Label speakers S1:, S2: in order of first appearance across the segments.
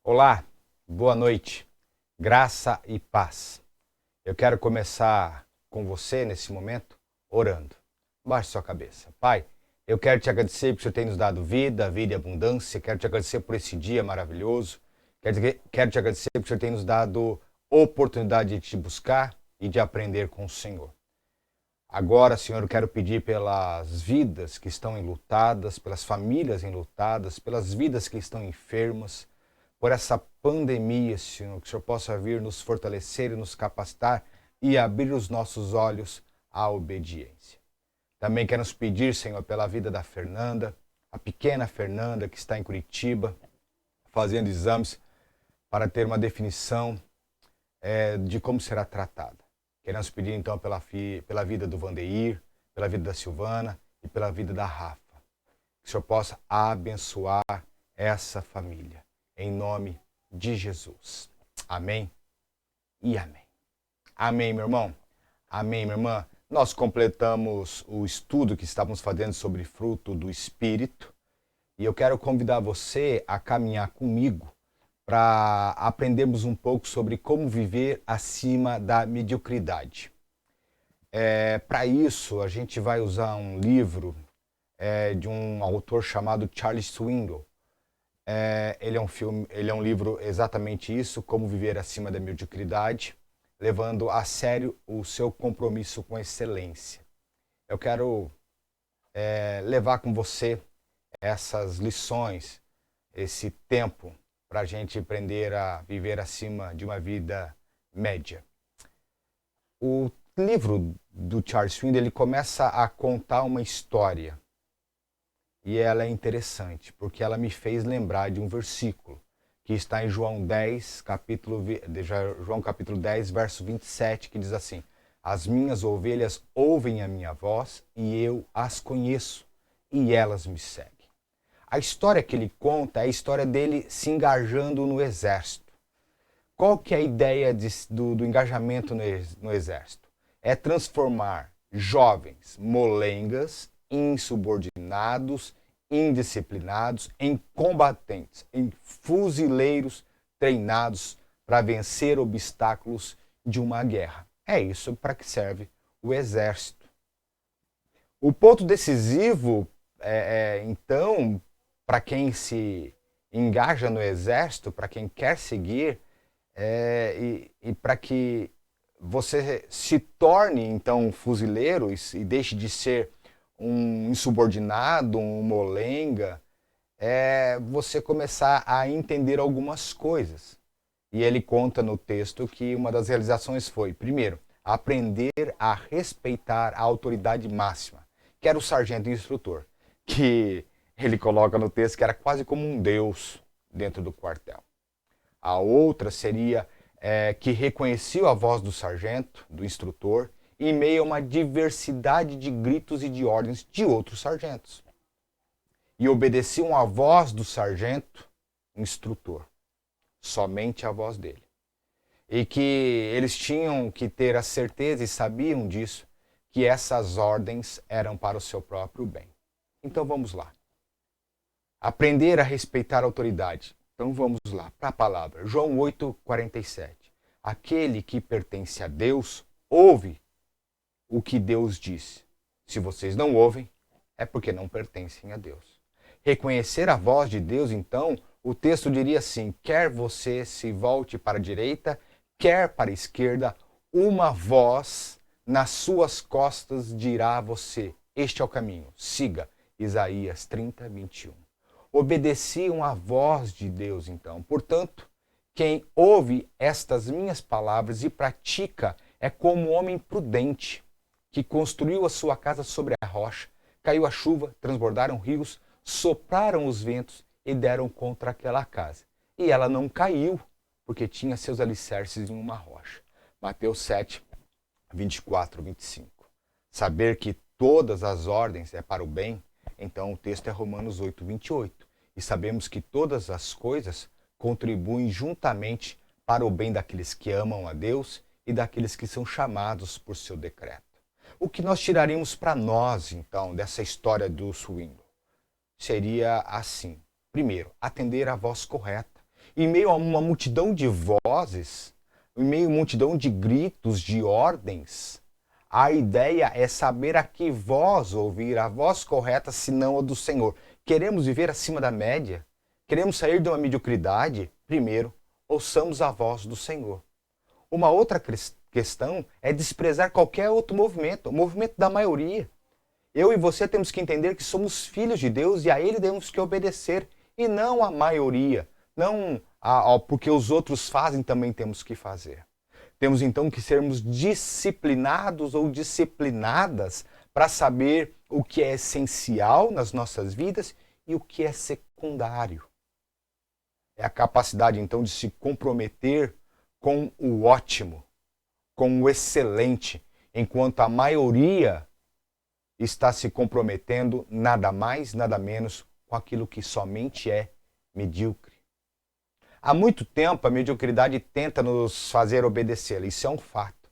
S1: Olá, boa noite, graça e paz. Eu quero começar com você nesse momento orando. Baixe sua cabeça. Pai, eu quero te agradecer porque o Senhor tem nos dado vida e abundância. Quero te agradecer por esse dia maravilhoso. Quero te agradecer porque o Senhor tem nos dado oportunidade de te buscar e de aprender com o Senhor. Agora, Senhor, eu quero pedir pelas vidas que estão enlutadas, pelas famílias enlutadas, pelas vidas que estão enfermas, por essa pandemia, Senhor, que o Senhor possa vir nos fortalecer e nos capacitar e abrir os nossos olhos à obediência. Também queremos pedir, Senhor, pela vida da Fernanda, a pequena Fernanda que está em Curitiba, fazendo exames para ter uma definição de como será tratada. Queremos pedir, então, pela vida do Vandeir, pela vida da Silvana e pela vida da Rafa. Que o Senhor possa abençoar essa família. Em nome de Jesus. Amém e amém. Amém, meu irmão. Amém, minha irmã. Nós completamos o estudo que estávamos fazendo sobre fruto do Espírito e eu quero convidar você a caminhar comigo para aprendermos um pouco sobre como viver acima da mediocridade. Para isso, a gente vai usar um livro de um autor chamado Charles Swindoll. Ele é um livro exatamente isso, como viver acima da mediocridade, levando a sério o seu compromisso com excelência. Eu quero levar com você essas lições, esse tempo, para a gente aprender a viver acima de uma vida média. O livro do Charles Swindoll, ele começa a contar uma história. E ela é interessante, porque ela me fez lembrar de um versículo que está em João capítulo 10, verso 27, que diz assim: As minhas ovelhas ouvem a minha voz e eu as conheço e elas me seguem. A história que ele conta é a história dele se engajando no exército. Qual que é a ideia do engajamento no exército? É transformar jovens molengas, insubordinados, indisciplinados, em combatentes, em fuzileiros treinados para vencer obstáculos de uma guerra. É isso para que serve o exército. O ponto decisivo, então, para quem se engaja no exército, para quem quer seguir, e para que você se torne, então, um fuzileiro e deixe de ser um insubordinado, um molenga, você começar a entender algumas coisas. E ele conta no texto que uma das realizações foi, primeiro, aprender a respeitar a autoridade máxima, que era o sargento e instrutor, que ele coloca no texto que era quase como um deus dentro do quartel. A outra seria que reconhecia a voz do sargento, do instrutor, em meio a uma diversidade de gritos e de ordens de outros sargentos. E obedeciam à voz do sargento instrutor, somente a voz dele. E que eles tinham que ter a certeza e sabiam disso, que essas ordens eram para o seu próprio bem. Então vamos lá. Aprender a respeitar a autoridade. Então vamos lá para a palavra. João 8:47. Aquele que pertence a Deus ouve o que Deus disse. Se vocês não ouvem, é porque não pertencem a Deus. Reconhecer a voz de Deus, então, o texto diria assim: quer você se volte para a direita, quer para a esquerda, uma voz nas suas costas dirá a você: este é o caminho, siga. Isaías 30:21. Obedeciam à voz de Deus, então. Portanto, quem ouve estas minhas palavras e pratica é como um homem prudente, que construiu a sua casa sobre a rocha. Caiu a chuva, transbordaram rios, sopraram os ventos e deram contra aquela casa. E ela não caiu, porque tinha seus alicerces em uma rocha. Mateus 7, 24, 25. Saber que todas as ordens é para o bem, então o texto é Romanos 8, 28. E sabemos que todas as coisas contribuem juntamente para o bem daqueles que amam a Deus e daqueles que são chamados por seu decreto. O que nós tiraríamos para nós, então, dessa história do Swindoll? Seria assim. Primeiro, atender à voz correta. em meio a uma multidão de vozes, em meio a uma multidão de gritos, de ordens, a ideia é saber a que voz ouvir, a voz correta, senão a do Senhor. Queremos viver acima da média? Queremos sair de uma mediocridade? Primeiro, ouçamos a voz do Senhor. Uma outra questão é desprezar qualquer outro movimento, o movimento da maioria. Eu e você temos que entender que somos filhos de Deus e a Ele temos que obedecer, e não a maioria, não porque os outros fazem, também temos que fazer. Temos então que sermos disciplinados ou disciplinadas para saber o que é essencial nas nossas vidas e o que é secundário. É a capacidade então de se comprometer com o ótimo, com o excelente, enquanto a maioria está se comprometendo nada mais, nada menos com aquilo que somente é medíocre. Há muito tempo a mediocridade tenta nos fazer obedecê-la, isso é um fato.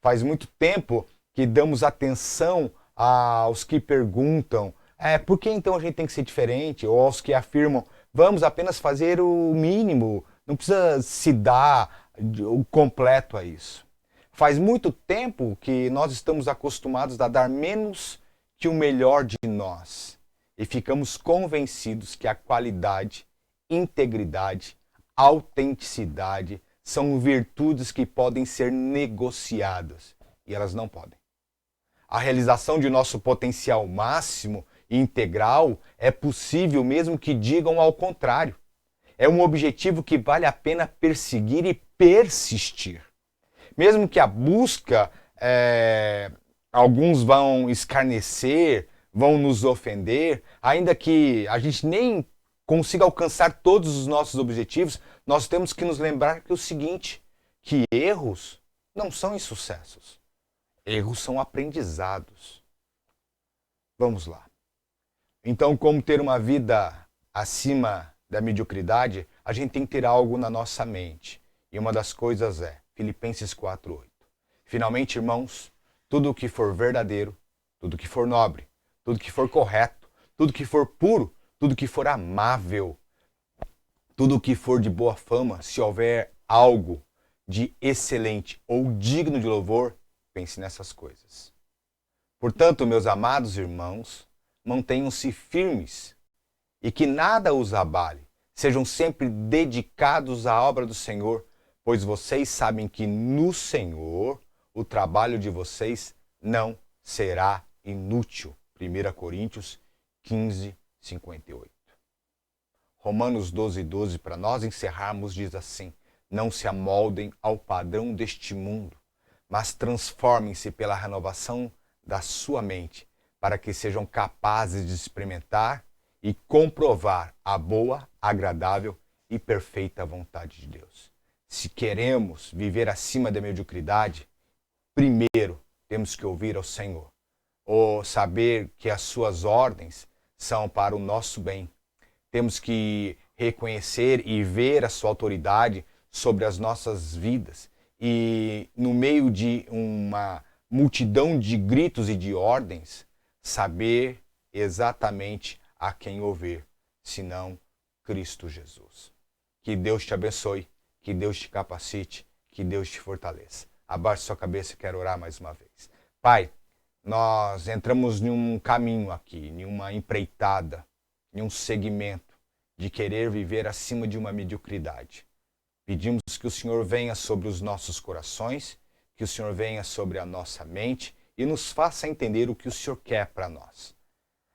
S1: Faz muito tempo que damos atenção aos que perguntam por que então a gente tem que ser diferente? Ou aos que afirmam, vamos apenas fazer o mínimo, não precisa se dar o completo a isso. Faz muito tempo que nós estamos acostumados a dar menos que o melhor de nós e ficamos convencidos que a qualidade, integridade, autenticidade são virtudes que podem ser negociadas e elas não podem. A realização de nosso potencial máximo e integral é possível mesmo que digam ao contrário. É um objetivo que vale a pena perseguir e persistir. Mesmo que a busca, alguns vão escarnecer, vão nos ofender, ainda que a gente nem consiga alcançar todos os nossos objetivos, nós temos que nos lembrar que o seguinte, que erros não são insucessos. Erros são aprendizados. Vamos lá. Então, como ter uma vida acima da mediocridade, a gente tem que ter algo na nossa mente. E uma das coisas é Filipenses 4:8. Finalmente, irmãos, tudo o que for verdadeiro, tudo o que for nobre, tudo o que for correto, tudo o que for puro, tudo o que for amável, tudo o que for de boa fama, se houver algo de excelente ou digno de louvor, pense nessas coisas. Portanto, meus amados irmãos, mantenham-se firmes e que nada os abale. Sejam sempre dedicados à obra do Senhor, pois vocês sabem que no Senhor o trabalho de vocês não será inútil. 1 Coríntios 15:58. Romanos 12:12, para nós encerrarmos, diz assim: não se amoldem ao padrão deste mundo, mas transformem-se pela renovação da sua mente, para que sejam capazes de experimentar e comprovar a boa, agradável e perfeita vontade de Deus. Se queremos viver acima da mediocridade, primeiro temos que ouvir ao Senhor, ou saber que as suas ordens são para o nosso bem. Temos que reconhecer e ver a sua autoridade sobre as nossas vidas. E no meio de uma multidão de gritos e de ordens, saber exatamente a quem ouvir, senão Cristo Jesus. Que Deus te abençoe, que Deus te capacite, que Deus te fortaleça. Abaixe sua cabeça e quero orar mais uma vez. Pai, nós entramos em um caminho aqui, em uma empreitada, em um segmento de querer viver acima de uma mediocridade. Pedimos que o Senhor venha sobre os nossos corações, que o Senhor venha sobre a nossa mente e nos faça entender o que o Senhor quer para nós.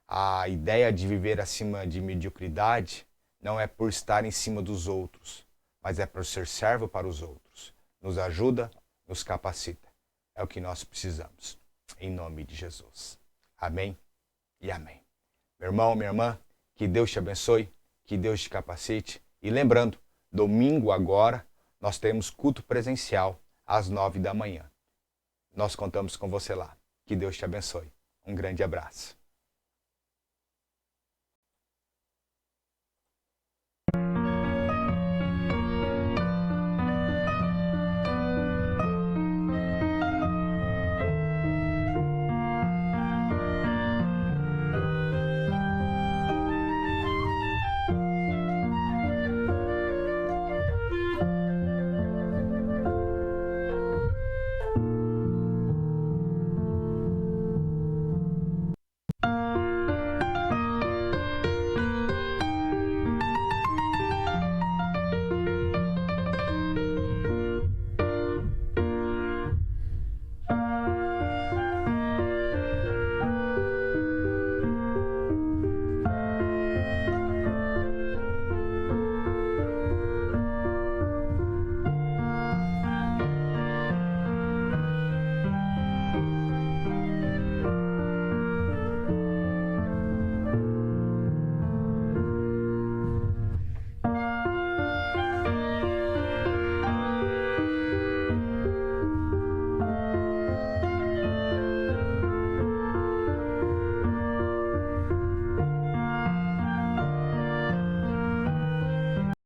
S1: A ideia de viver acima de mediocridade não é por estar em cima dos outros, mas é por ser servo para os outros. Nos ajuda, nos capacita. É o que nós precisamos. Em nome de Jesus. Amém e amém. Meu irmão, minha irmã, que Deus te abençoe, que Deus te capacite. E lembrando, domingo agora, nós temos culto presencial às 9 da manhã. Nós contamos com você lá. Que Deus te abençoe. Um grande abraço.